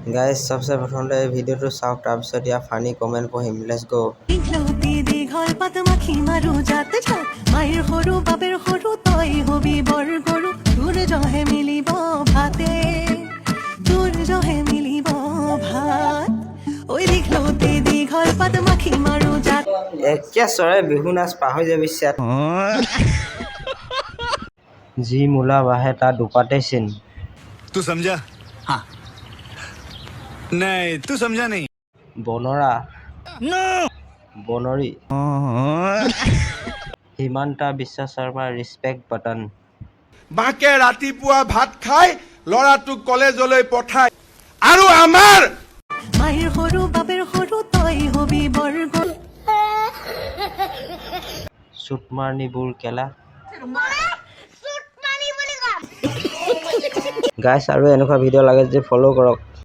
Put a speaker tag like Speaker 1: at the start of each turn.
Speaker 1: guys सबसे প্ৰথমতে এই ভিডিঅ'টো চাওক তাৰপিছত ইয়াৰ ফানি কমেণ্ট পঢ়িম লেটছ গো
Speaker 2: দীঘল পাত মাখি মাৰো জাত জাত মায়েৰ সৰু বাপেৰ সৰু তই হবি বৰ গৰু তোৰ জহে মিলিব ভাতে তোৰ জহে মিলিব ভাত ঐ দীঘল পাত মাখি মাৰো জাত
Speaker 1: একে চৰাই বিহু নাচ পাহৰি যাবি চেট যি মূলা বাহে তাৰ দুপাতে চিন
Speaker 3: तू समझा हाँ नहीं तू समझा नहीं
Speaker 1: বনৰা বনৰী হিমান্তা বিশ্ব শৰ্মা ৰিছপেক্ট বাটন
Speaker 4: মাকে ৰাতিপুৱা ভাত খাই ল'ৰাটোক কলেজলৈ পঠায় আৰু আমাৰ
Speaker 2: মায়েৰ সৰু বাপেৰ সৰু তই হবি বৰ গৰু
Speaker 1: চুটমাৰ্ণীবোৰ কেলা গাইছ আৰু এনেকুৱা ভিডিঅ' লাগে যদি ফ'ল' কৰক